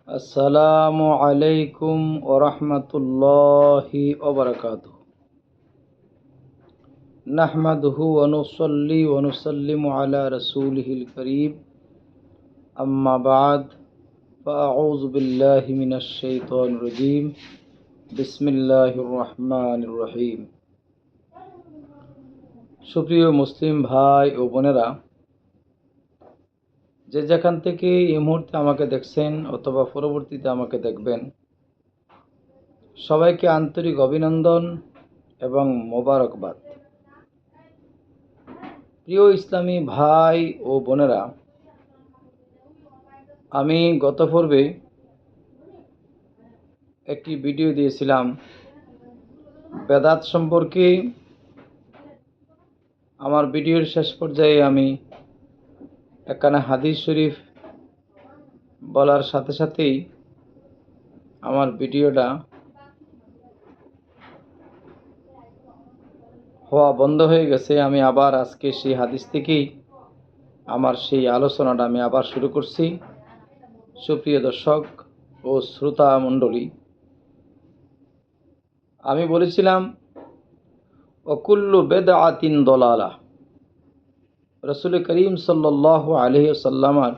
আসসালামু আলাইকুম ওয়া রাহমাতুল্লাহি ওয়া বারাকাতুহু। নাহমাদুহু ওয়া নুসাল্লি ওয়া নুসাল্লিমু আলা রাসূলিহিল কারীম। আম্মা বা'দ, ফাআউযু বিল্লাহি মিনাশ শাইতানির রাজীম। বিসমিল্লাহির রহমানির রহিম। সুপ্রিয় মুসলিম ভাই ও বোনেরা, যে যেখান থেকে এই মুহূর্তে আমাকে দেখছেন অথবা পরবর্তীতে আমাকে দেখবেন, সবাইকে আন্তরিক অভিনন্দন এবং মোবারকবাদ। প্রিয় ইসলামী ভাই ও বোনেরা, আমি গত পর্বে একটি ভিডিও দিয়েছিলাম বেদাত সম্পর্কে। আমার ভিডিওর শেষ পর্যায়ে আমি একখানা হাদিস শরীফ বলার সাথে সাথেই আমার ভিডিওটা হওয়া বন্ধ হয়ে গেছে। আমি আবার আজকে সেই হাদিস থেকেই আমার সেই আলোচনাটা আমি আবার শুরু করছি। সুপ্রিয় দর্শক ও শ্রোতা মণ্ডলী, আমি বলেছিলাম ওয়াকুল্লু বিদআতিন দালালাহ। রাসূল করিম সাল্লাল্লাহু আলাইহি ওয়াসাল্লামের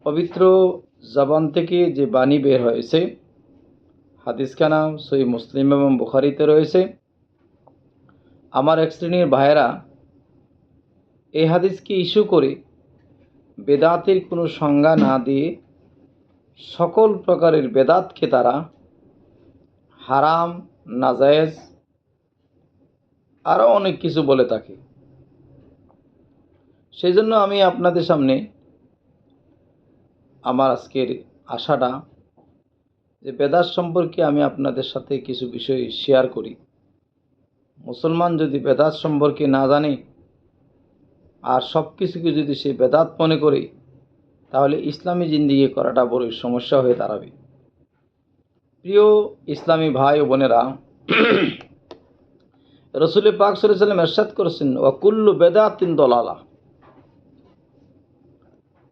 পবিত্র জবান থেকে যে বাণী বের হয়েছে, হাদিসখানা সহিহ মুসলিম এবং বুখারীতে রয়েছে। আমার এক শ্রেণীর ভাইয়েরা এই হাদিসকে ইস্যু করে বেদাতের কোনো সংজ্ঞা না দিয়ে সকল প্রকারের বেদাতকে তারা হারাম, নাজায়েজ আরও অনেক কিছু বলে থাকে। সেই জন্য আমি আপনাদের সামনে আমার আজকের আশাটা যে বেদাত সম্পর্কে আমি আপনাদের সাথে কিছু বিষয় শেয়ার করি। মুসলমান যদি বেদাত সম্পর্কে না জানে আর সব কিছুকে যদি সে বেদাত মনে করে, তাহলে ইসলামী জিন্দেগি করাটা বড় সমস্যা হয়ে দাঁড়াবে। প্রিয় ইসলামী ভাই ও বোনেরা, রাসূল পাক সাল্লাল্লাহু আলাইহি ওয়াসাল্লাম ইরশাদ করেছেন ওয়াকুল্লু বিদআতিন দালালাহ।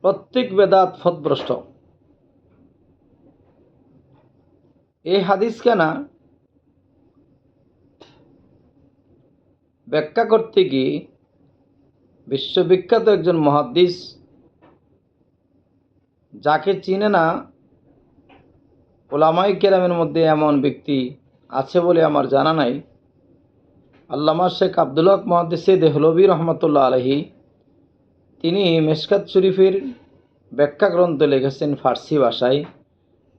প্রত্যেক বেদাত পথভ্রষ্ট। এই হাদিসখানা ব্যাখ্যা করতে গিয়ে বিশ্ববিখ্যাত একজন মুহাদ্দিস, যাকে চিনে না উলামায়ে কেরামের মধ্যে এমন ব্যক্তি আছে বলে আমার জানা নাই, আল্লামা শেখ আব্দুল হক মুহাদ্দিসে দেহলভী রহমতুল্লাহ আলাইহি, তিনি মিশকাত শরীফের ব্যাখ্যা গ্রন্থ লিখেছেন ফার্সি ভাষায়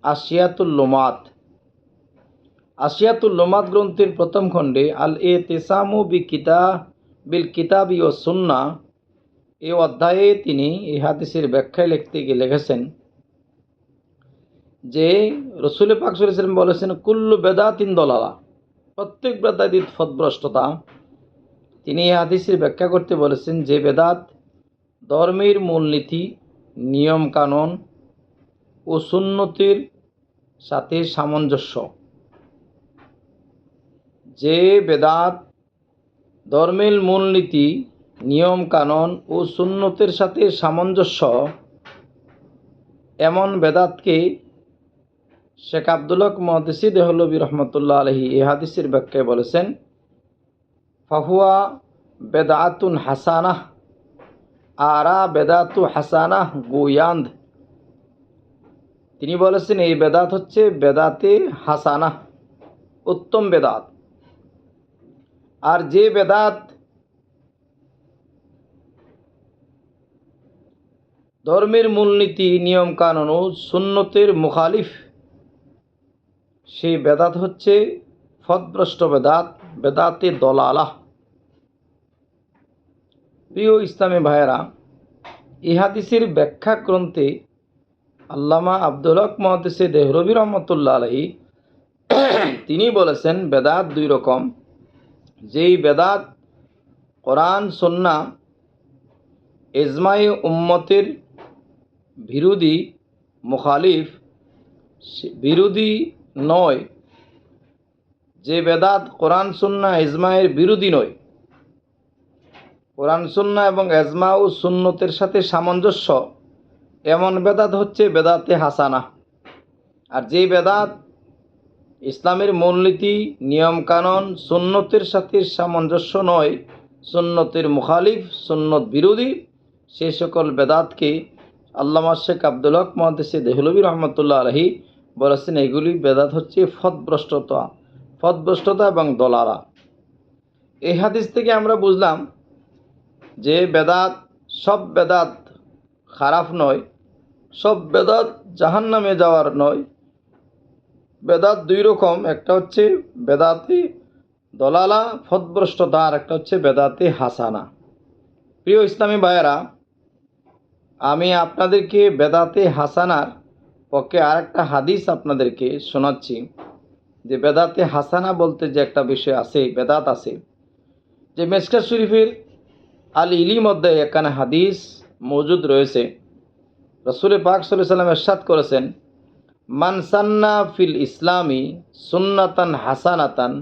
আসিয়াতুল লুমাত। আসিয়াতুল লুমাত গ্রন্থের প্রথম খণ্ডে আল ইতিসামু বিল কিতাবি ও সুন্নাহ এই অধ্যায়ে তিনি এই হাদিসের ব্যাখ্যায় লিখতে গিয়ে লিখেছেন যে রাসূল পাক সাল্লাল্লাহু আলাইহি ওয়াসাল্লাম বলেছেন কুল্লু বিদআতিন দালালাহ, প্রত্যেক বেদাতই পথভ্রষ্টতা। তিনি এই হাদিসের ব্যাখ্যা করতে বলেছেন যে বেদাত ধর্মের মূলনীতি, নিয়ম কানুন ও সুন্নতের সাথে সামঞ্জস্য। যে বেদাত ধর্মের মূলনীতি, নিয়ম কানুন ও সুন্নতের সাথে সামঞ্জস্য, এমন বেদাতকে শেখ আব্দুল হক মুহাদ্দিসি দেহলভী রহমতুল্লাহ আলাইহি এই হাদিসের ব্যাখ্যায় বলেছেন ফাহুয়া বেদাতুন হাসানাহ আরা বেদাতু হাসানাহ গুয়ান্দ। তিনি বলেছেন এই বেদাত হচ্ছে বেদাতে হাসানাহ, উত্তম বেদাত। আর যে বেদাত ধর্মের মূলনীতি, নিয়ম কানুন ও সুন্নতের মুখালিফ, সেই বেদাত হচ্ছে পথভ্রষ্ট বেদাত, বেদাতে দলালাহ। প্রিয় ইসলামী ভাইয়েরা, এই হাদিসের ব্যাখ্যা গ্রন্থে আল্লামা আব্দুল হক মুহাদ্দিসে দেহলভী রহমতুল্লাহ আলাইহি তিনি বলেছেন বেদাত দুই রকম। যেই বেদাত কোরআন সুন্নাহ ইজমায়ে উম্মতের বিরোধী, মুখালিফ, বিরোধী নয়, যে বেদাত কোরআন সুন্নাহ ইজমায়ের বিরোধী নয়, কোরআন সুন্নাহ এবং এজমা ও সুন্নতের সাথে সামঞ্জস্য এমন বেদাত হচ্ছে বেদাতে হাসানা। আর যেই বেদাত ইসলামের মূলনীতি নিয়মকানুন সুন্নতের সাথে সামঞ্জস্য নয়, সুন্নতের মুখালিফ, সুন্নত বিরোধী, সে সকল বেদাতকে আল্লামা শেখ আব্দুল হক মুহাদ্দিস দেহলভী রহমতুল্লাহ আলাইহি বলেছেন এগুলি বেদাত হচ্ছে ফদভ্রষ্টতা এবং দলালা। এই হাদিস থেকে আমরা বুঝলাম যে বেদাত, সব বেদাত খারাপ নয়, সব বেদাত জাহান্নামে যাওয়ার নয়। বেদাত দুই রকম, একটা হচ্ছে বেদাতে দলালা ফদভ্রষ্টতা, আর একটা হচ্ছে বেদাতে হাসানা। প্রিয় ইসলামী ভাইয়েরা, আমি আপনাদেরকে বেদাতে হাসানার পক্ষে আর একটা হাদিস আপনাদেরকে শোনাচ্ছি। যে বেদাতে হাসানা বলতে যে একটা বিষয় আছে, বেদাত আছে, যে মিশকাত শরীফের আল ইলি মধ্যে এখানে হাদিস মজুদ রয়েছে। রাসূল পাক সাল্লাল্লাহু আলাইহি ওয়াসাল্লাম ইরশাদ করেছেন, মান সান্না ফিল ইসলামি সুন্নাতান হাসানাতান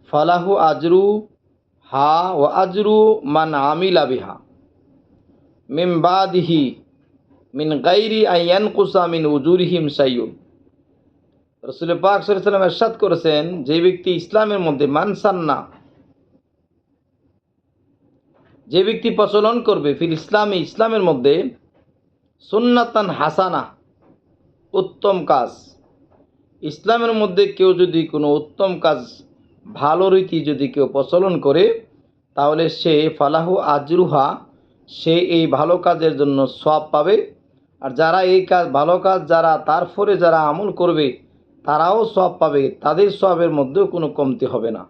ফালাহু আজরু হা ওয়া আজরু মান আমিলা বিহা মিন বাদিহি মিন গায়রি আন ইয়ানকুসা মিন উজুরিহিম শাইউন। রাসূল পাক সাল্লাল্লাহু আলাইহি ওয়াসাল্লাম ইরশাদ করেছেন, যে ব্যক্তি ইসলামের মধ্যে মান সান্না, যে ব্যক্তি প্রচলন করবে ফিল ইসলামি, ইসলামের মধ্যে সুন্নাতান হাসানা, উত্তম কাজ। ইসলামের মধ্যে কেউ যদি কোনো উত্তম কাজ, ভালো রীতি যদি কেউ প্রচলন করে, তাহলে সে ফালাহু আজরুহা, সে এই ভালো কাজের জন্য সওয়াব পাবে। আর যারা এই কাজ, ভালো কাজ যারা তারপরে যারা আমল করবে, তারাও সওয়াব পাবে, তাদের সওয়াবের মধ্যেও কোনো কমতি হবে না।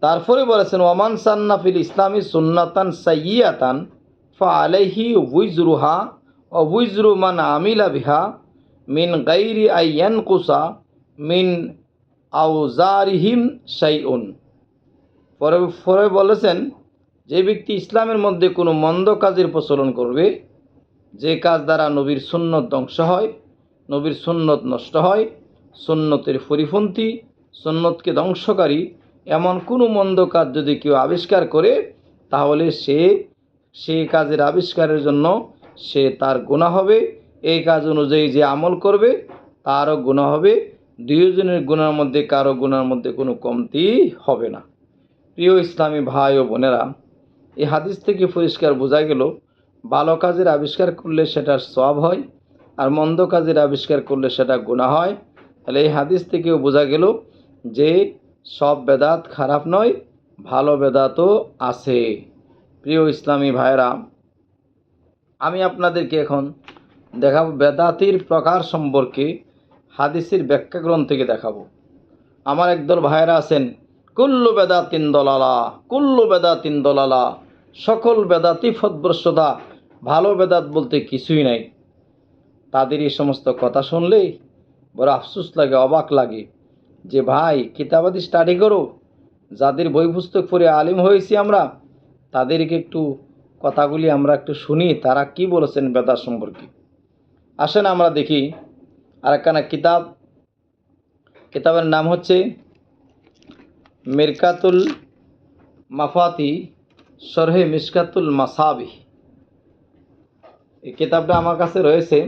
তারপরে বলেছেন, ওমান সান্না ফিল ইসলামি সুন্নাতান সাইয়্যাতান ফাআলাইহি উইজরুহা ওয়া উইজরু মান আমিলা বিহা মিন গায়রি আন ইয়ানকুসা মিন আওজারিহিম শাইউন। পরে বলেছেন, যে ব্যক্তি ইসলামের মধ্যে কোনো মন্দ কাজের প্রচলন করবে, যে কাজ দ্বারা নবীর সুন্নত ধ্বংস হয়, নবীর সুন্নত নষ্ট হয়, সুন্নতের পরিপন্থী, সুন্নতকে ধ্বংসকারী এমন কোনো মন্দ কাজ যদি কেউ আবিষ্কার করে, তাহলে সেই কাজের আবিষ্কারের জন্য তার গুনাহ হবে। এই কাজ অনুযায়ী যে আমল করবে তারও গুনাহ হবে। দুইজনের গুনার মধ্যে কারো গুনার মধ্যে কোনো কমতি হবে না। প্রিয় ইসলামী ভাই ও বোনেরা, এই হাদিস থেকে পরিষ্কার বোঝা গেল, ভালো কাজের আবিষ্কার করলে সেটার সওয়াব হয়, আর মন্দ কাজের আবিষ্কার করলে সেটা গুনাহ হয়। তাহলে এই হাদিস থেকেও বোঝা গেল যে সব বেদাত খারাপ নয়, ভালো বেদাতও আছে। প্রিয় ইসলামী ভাইরা, আমি আপনাদেরকে এখন দেখাবো বেদাতির প্রকার সম্পর্কে হাদিসের ব্যাখ্যা গ্রন্থ থেকে দেখাবো। আমার একদল ভাইরা আছেন, কুল্লু বেদাতিন দলালা, কুল্লু বেদাতিন দলালা, সকল বেদাতি ফদভ্রষ্টতা, ভালো বেদাত বলতে কিছুই নাই। তাদের এই সমস্ত কথা শুনলেই বড় আফসোস লাগে, অবাক লাগে যে ভাই, কিতাবাদি স্টাডি করো, যাদের বই পুস্তক পড়ে আলিম হয়েছি আমরা, তাদেরকে একটু কথাগুলি আমরা একটু শুনি, তারা কি বলেছেন বেদাত সম্পর্কে। আসেন আমরা দেখি আরেকখানা কিতাবের নাম হচ্ছে মিরকাতুল মাফাতি শরহে মিশকাতুল মাসাবিহ। এই কিতাবটা আমার কাছে রয়েছে,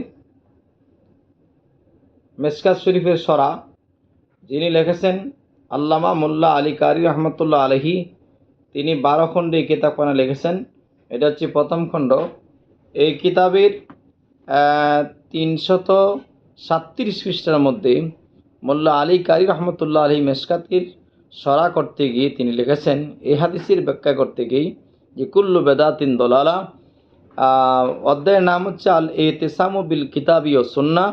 মিশকাত শরীফের সরা, যিনি লিখেছেন আল্লামা মোল্লা আলী কারি রহমতুল্লাহ আলাইহি। তিনি 12 খণ্ডে এই কিতাবখানা লিখেছেন। এটা হচ্ছে প্রথম খণ্ড। এই কিতাবের 337 পৃষ্ঠার মধ্যে মোল্লা আলী কারি রহমতুল্লাহ আলাইহি মিশকাতের সরা করতে গিয়ে তিনি লিখেছেন, এই হাদিসের ব্যাখ্যা করতে গিয়ে, যে কুল্লু বেদাতিন দলালা। অধ্যায়ের নাম হচ্ছে আল ইতিসামু বিল কিতাবি ও সুন্নাহ।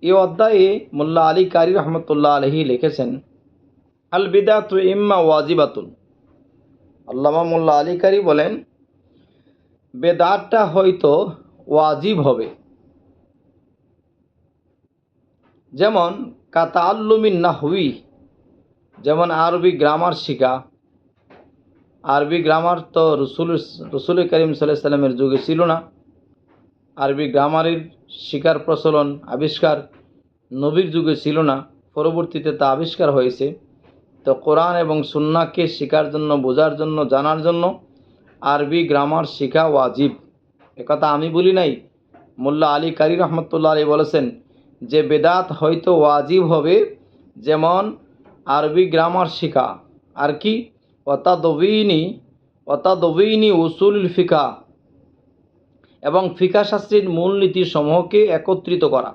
এই অধ্যায়ে মোল্লা আলী কারি রহমতুল্লাহ আলাইহি লিখেছেন, আল বিদাতু ইম্মা ওয়াজিবাতুন। আল্লামা মোল্লা আলী কারি বলেন, বেদাতটা হয়তো ওয়াজিব হবে, যেমন কাতাআল্লুমিন নাহউই, যেমন আরবি গ্রামার শিখা। আরবি গ্রামার তো রসুল করিম সাল্লাল্লাহু আলাইহি সাল্লামের যুগে ছিল না। আরবি গ্রামারের শিকার প্রচলন, আবিষ্কার নবীর যুগে ছিল না, পরবর্তীতে তা আবিষ্কার হয়েছে। তো কোরআন এবং সুন্নাহকে শেখার জন্য, বোঝার জন্য, জানার জন্য আরবি গ্রামার শেখা ওয়াজিব। একথা আমি বলি নাই, মোল্লা আলী কারি রহমতুল্লাহ আলী বলেছেন যে বেদাত হয়তো ওয়াজিব হবে, যেমন আরবি গ্রামার শেখা, আর কি অতাদবিনী উসুলুল ফিকা, এবং ফিকা শাস্ত্রের মূলনীতি সমূহকে একত্রিত করা।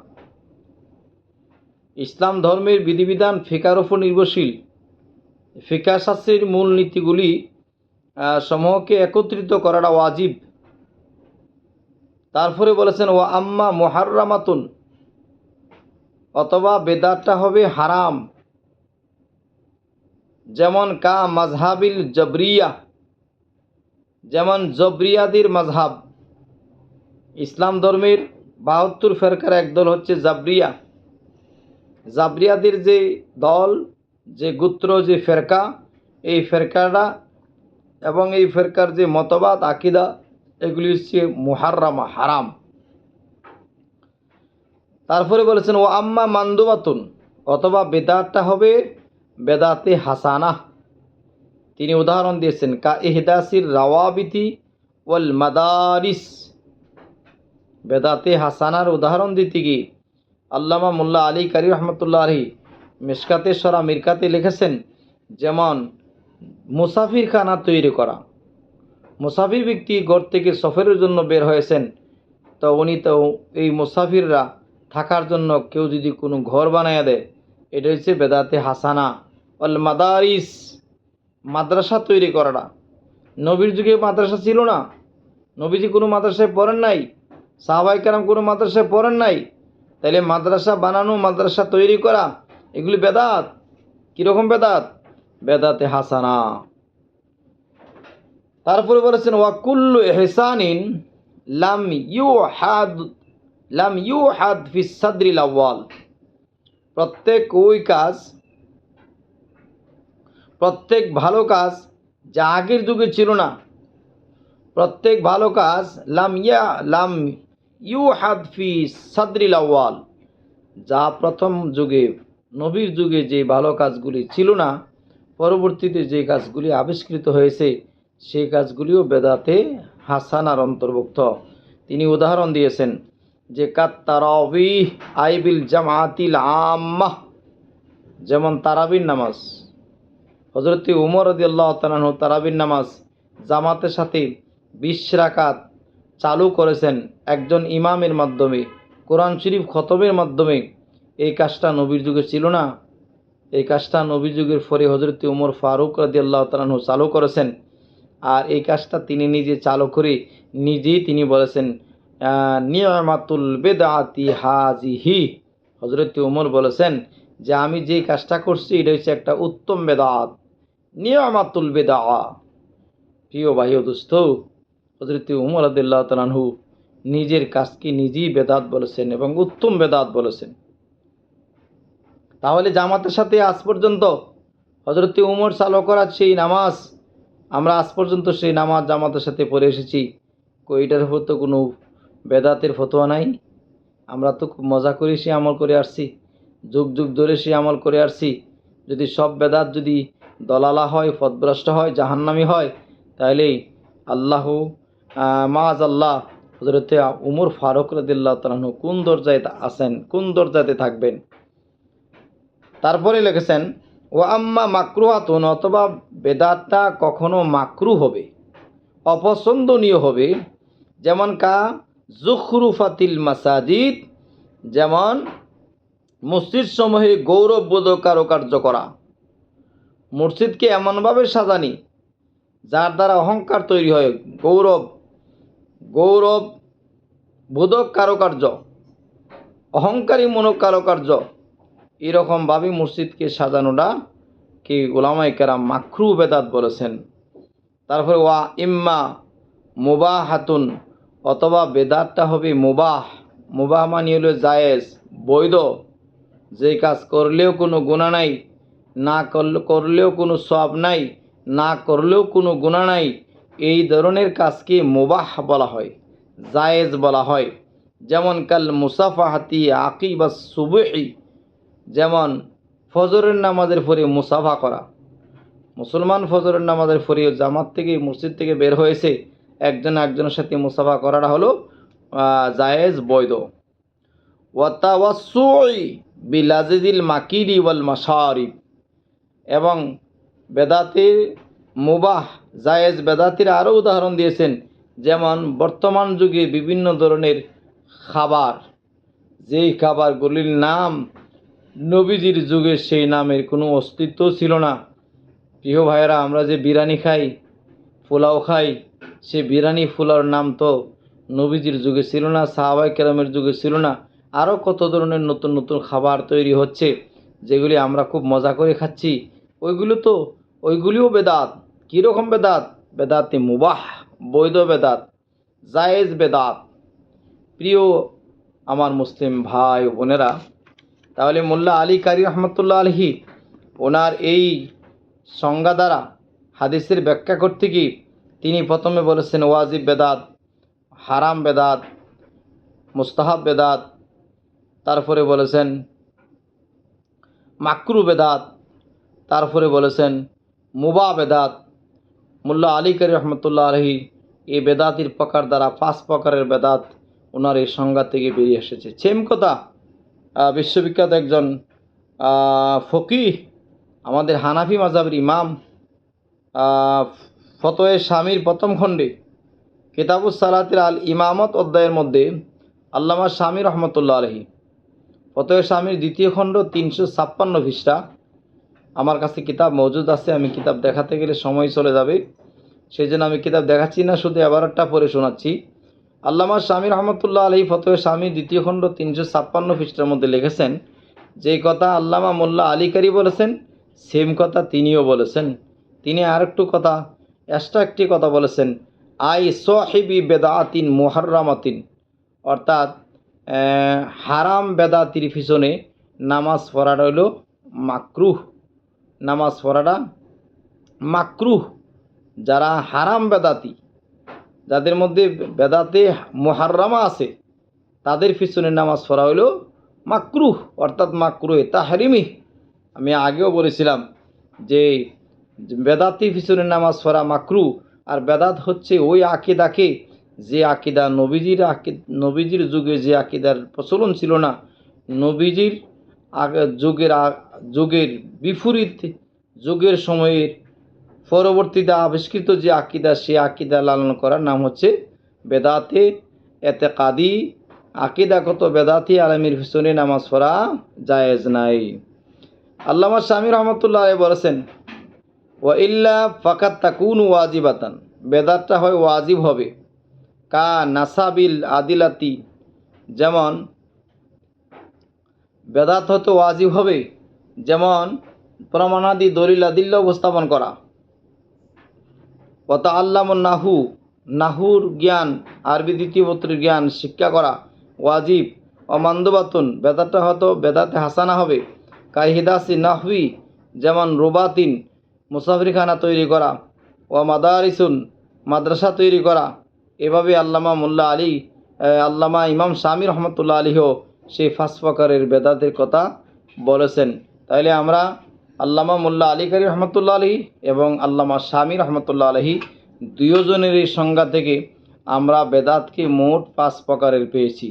ইসলাম ধর্মের বিধিবিধান ফিকার উপর নির্ভরশীল। ফিকা শাস্ত্রের মূলনীতিগুলি সমূহকে একত্রিত করাটা ওয়াজিব। তারপরে বলেছেন ও আম্মা মুহাররামাতুন, অথবা বেদাতটা হবে হারাম, যেমন কা মাজহাবিল জবরিয়া, যেমন জবরিয়াদের মাজহাব। ইসলাম ধর্মের 72 ফেরকার একদল হচ্ছে জাবরিয়া। জাবরিয়াদের যে দল, যে গোত্র, যে ফেরকা, এই ফেরকাটা এবং এই ফেরকার যে মতবাদ আকিদা, এগুলি হচ্ছে মুহাররামা, হারাম। তারপরে বলেছেন ও আম্মা মান্দুবাতুন, অথবা বেদাতটা হবে বেদাতে হাসানা। তিনি উদাহরণ দিয়েছেন কা ইহদাসির রাওয়াবিতি ওয়াল মাদারিস। বেদাতে হাসানার উদাহরণ দিতে গিয়ে আল্লামা মোল্লা আলী কারি রহমতুল্লাহ আলী মিশকাতে সরা মিরকাতে লিখেছেন, যেমন মুসাফির খানা তৈরি করা। মুসাফির ব্যক্তি ঘর থেকে সফরের জন্য বের হয়েছেন, তো উনি তো এই মুসাফিররা থাকার জন্য কেউ যদি কোনো ঘর বানায় দেয়, এটা হচ্ছে বেদাতে হাসানা। অল মাদারিস, মাদ্রাসা তৈরি করাটা। নবীর যুগে মাদ্রাসা ছিল না, নবীজি কোনো মাদ্রাসায় পড়েন নাই, সাহাবায়ে কেরাম কোনো মাদ্রাসায় পড়েন নাই, তাইলে মাদ্রাসা বানানো, মাদ্রাসা তৈরি করা, এগুলি বেদাত। কীরকম বেদাত? বেদাতে হাসানা। তারপরে বলেছেন ওয়াকুল্লু ইহসানিন লাম ইউহাদ ফিস সাদরিল আউয়াল। প্রত্যেক ভালো কাজ যা আগের যুগে ছিল না, প্রত্যেক ভালো কাজ লাম ইউহাদ ফি সাদরিল আউয়াল, যা প্রথম যুগে, নবীর যুগে যে ভালো কাজগুলি ছিল না, পরবর্তীতে যে কাজগুলি আবিষ্কৃত হয়েছে, সেই কাজগুলিও বেদাতে হাসানার অন্তর্ভুক্ত। তিনি উদাহরণ দিয়েছেন যে কাত তারাবিহ আইবিল জামাতিল আম্মাহ, যেমন তারাবির নামাজ। হযরত উমর রাদিয়াল্লাহু তাআলা আনহু তারাবির নামাজ জামাতের সাথে 20 রাকাত চালু করেছেন একজন ইমামের মাধ্যমে, কোরআন শরীফ খতমের মাধ্যমে। এই কাজটা নবীর যুগে ছিল না, এই কাজটা নবীর যুগের পরে হযরত উমর ফারুক রাদিয়াল্লাহু তাআলা আনহু চালু করেছেন। আর এই কাজটা তিনি নিজে চালু করে নিজেই তিনি বলেছেন নিয়ামাতুল বেদাতি হাজিহি। হযরত উমর বলেছেন যে আমি যে কাজটা করছি এটা হচ্ছে একটা উত্তম বেদাত, নিয়ামাতুল বেদা। প্রিয় ভাই ও দোস্ত, হযরত উমর রাদিয়াল্লাহু তাআলা আনহু নিজের কাজকে নিজেই বেদাত বলেছেন এবং উত্তম বেদাত বলেছেন। তাহলে জামাতের সাথে আজ পর্যন্ত হযরত উমর চালু করা সেই নামাজ, আমরা আজ পর্যন্ত সেই নামাজ জামাতের সাথে পড়ে এসেছি, এটার উপর তো কোনো বেদাতের ফতোয়া নাই। আমরা তো খুব মজা করে সে আমল করে আসছি, যুগ যুগ ধরে সে আমল করে আসছি। যদি সব বেদাত যদি দলালা হয়, পথভ্রষ্ট হয়, জাহান্নামী হয়, তাহলে আল্লাহ মাআযাল্লাহ হযরত উমর ফারুক রাদিয়াল্লাহু তাআলা আনহু কোন দরজায় আছেন, কোন দরজাতে থাকবেন। তারপরে লিখেছেন ও আম্মা মাকরুহাতুন, অথবা বেদাতটা কখনো মাকরু হবে, অপছন্দনীয় হবে, যেমন কা জুখরুফাতিল মাসাজিদ, যেমন মসজিদ সমূহে গৌরববোধক কারুকার্য করা। মসজিদকে এমনভাবে সাজানি যার দ্বারা অহংকার তৈরি হয়, গৌরববোধক কারুকার্য, অহংকারীমূলক কারুকার্য, এরকমভাবে মসজিদকে সাজানোটা কি উলামায়ে কেরাম মাকরু বেদাত বলেছেন। তারপরে ওয়া ইম্মা মুবাহাতুন, অথবা বেদাতটা হবে মুবাহ। মুবাহ মানে হলো জায়েজ, বৈধ, যে কাজ করলেও কোনো গুনাহ নাই, না করলেও কোনো সওয়াব নাই, না করলেও কোনো গুনাহ নাই, এই ধরনের কাজকে মুবাহ বলা হয়, জায়েজ বলা হয়। যেমন কাল মুসাফাহাতি আকিবাস সুবহি, যেমন ফজরের নামাজের পরে মুসাফা করা। মুসলমান ফজরের নামাজের পরে জামাত থেকে মসজিদ থেকে বের হয়েছে, একজন একজনের সাথে মুসাফা করাটা হলো জায়েজ, বৈধ। ওয়াতাওয়াসসুই বিলাজিদিল মাকিরি ওয়াল মাশারিব, এবং বেদাতির মুবাহ জায়েজ বেদাতির আরও উদাহরণ দিয়েছেন, যেমন বর্তমান যুগে বিভিন্ন ধরনের খাবার, যেই খাবারগুলির নাম নবীজির যুগে সেই নামের কোনো অস্তিত্ব ছিল না। প্রিয় ভাইয়েরা, আমরা যে বিরিয়ানি খাই, পোলাও খাই, সে বিরিয়ানি পোলাওর নাম তো নবীজির যুগে ছিল না, সাহাবায়ে কেরামের যুগে ছিল না। আরও কত ধরনের নতুন নতুন খাবার তৈরি হচ্ছে, যেগুলি আমরা খুব মজা করে খাচ্ছি, ওইগুলিও বেদাত। কীরকম বেদাত? বেদাতে মুবাহ, বৈধ বেদাত, জায়েজ বেদাত। প্রিয় আমার মুসলিম ভাই ও বোনেরা, তাহলে মোল্লা আলী কারি রহমতুল্লাহ আলহি ওনার এই সংজ্ঞা দ্বারা হাদিসের ব্যাখ্যা করতে গিয়ে তিনি প্রথমে বলেছেন ওয়াজিব বেদাত, হারাম বেদাত, মুস্তাহাব বেদাত, তারপরে বলেছেন মাকরু বেদাত, তারপরে বলেছেন মুবাহ বেদাত। মোল্লা আলী কারি রহমতুল্লাহ আলহি এই বেদাতির প্রকার দ্বারা 5 প্রকারের বেদাত ওনার এই সংজ্ঞা থেকে বেরিয়ে এসেছে। সেম কথা বিশ্ববিখ্যাত একজন ফকিহ, আমাদের হানাফি মাযহাবের ইমাম, ফতোয়ে শামীর প্রথম খণ্ডে কিতাবুস সালাতির আল ইমামত অধ্যায়ের মধ্যে আল্লামা শামী রহমতুল্লাহ আলহি, ফতোয়ে শামীর 2য় খণ্ড 356 পৃষ্ঠা, আমার কাছে কিতাব মজুদ আছে, আমি কিতাব দেখাতে গেলে সময় চলে যাবে, সেই জন্য আমি কিতাব দেখাচ্ছি না, শুধু এবারটা পড়ে শোনাচ্ছি। আল্লামা শামী রহমতুল্লাহ আলহি ফতোয়ে শামীর 2য় খণ্ড 356 পৃষ্ঠার মধ্যে লিখেছেন, যেই কথা আল্লামা মোল্লা আলী কারি বলেছেন, সেম কথা তিনিও বলেছেন। তিনি আরেকটু কথা, এক্সট্রা একটি কথা বলেছেন, আই সাহিবি বেদাতিন মুহাররামাতিন, অর্থাৎ হারাম বেদাতির পিছনে নামাজ পড়াটা হইল মাকরুহ, নামাজ পড়াটা মাকরুহ। যারা হারাম বেদাতি, যাদের মধ্যে বেদাতে মুহাররামা আছে, তাদের পিছনে নামাজ পড়া হইল মাকরুহ, অর্থাৎ মাকরুহে তাহরিমি। আমি আগেও বলেছিলাম যে বেদাতির পিছনে নামাজ পড়া মাকরুহ, আর বেদাত হচ্ছে ওই আকিদাকে, যে আকিদা নবীজির যুগে যে আকিদার প্রচলন ছিল না, নবীজির যুগের বিপরীত যুগের সময়ের পরবর্তীতে আবিষ্কৃত যে আকিদা, সে আকিদা লালন করার নাম হচ্ছে বেদাতে এতেকাদি। আকিদাগত বেদাতি আলমীর পিছনে নামাজ পড়া জায়েজ নাই। আল্লামা শামী রহমতুল্লাহ আলাইহি বলেছেন, ওয়া ইল্লা ফাকাত তাকুনু ওয়াজিবাতান, বেদাতটা হয় ওয়াজিব হবে, কা নাসাবিল আদিলাতি, যেমন বেদাত হতে ওয়াজিব হবে যেমন প্রমাণাদি দলিল আদিল্লা উপস্থাপন করা। ওয়া তাআল্লামুন নাহু, নাহুর জ্ঞান, আরবি 2য় পত্রের জ্ঞান শিক্ষা করা ওয়াজিব। ও মান্দুবাতুন, বেদাতটা হয়তো বেদাতে হাসানা হবে, কাইহিদাসি নাহবি, যেমন রুবাতিন মুসাফিরখানা তৈরি করা, ও মাদারিসুন, মাদ্রাসা তৈরি করা। এভাবে আল্লামা ইমাম শামী রহমতুল্লাহ আলাইহিও সেই 5 প্রকারের বেদাতের কথা বলেছেন। তাইলে আমরা আল্লামা মোল্লা আলী কারি রহমতুল্লাহ আলাইহি এবং আল্লামা শামী রহমতুল্লাহ আলাইহি দুইজনের এই সংজ্ঞা থেকে আমরা বেদাতকে মোট 5 প্রকারের পেয়েছি।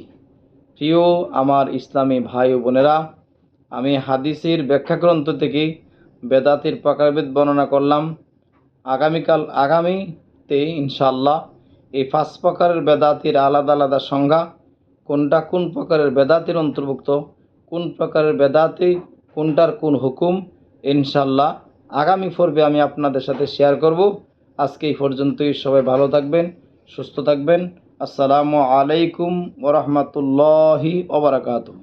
প্রিয় আমার ইসলামী ভাই ও বোনেরা, আমি হাদিসের ব্যাখ্যা গ্রন্থ থেকে বেদাতের প্রকারভেদ বর্ণনা করলাম। আগামীতে ইনশাআল্লাহ এই 5 প্রকারের বেদাতের আলাদা আলাদা সংজ্ঞা, কোনটা কোন প্রকারের বেদাতের অন্তর্ভুক্ত, কোন প্রকারের বেদাতে কোনটার কোন হুকুম, ইনশাআল্লাহ আগামী পর্বে আমি আপনাদের সাথে শেয়ার করব। আজকে এই পর্যন্তই। সবাই ভালো থাকবেন, সুস্থ থাকবেন। আসসালামু আলাইকুম ওয়া রাহমাতুল্লাহি ওয়া বারাকাতুহু।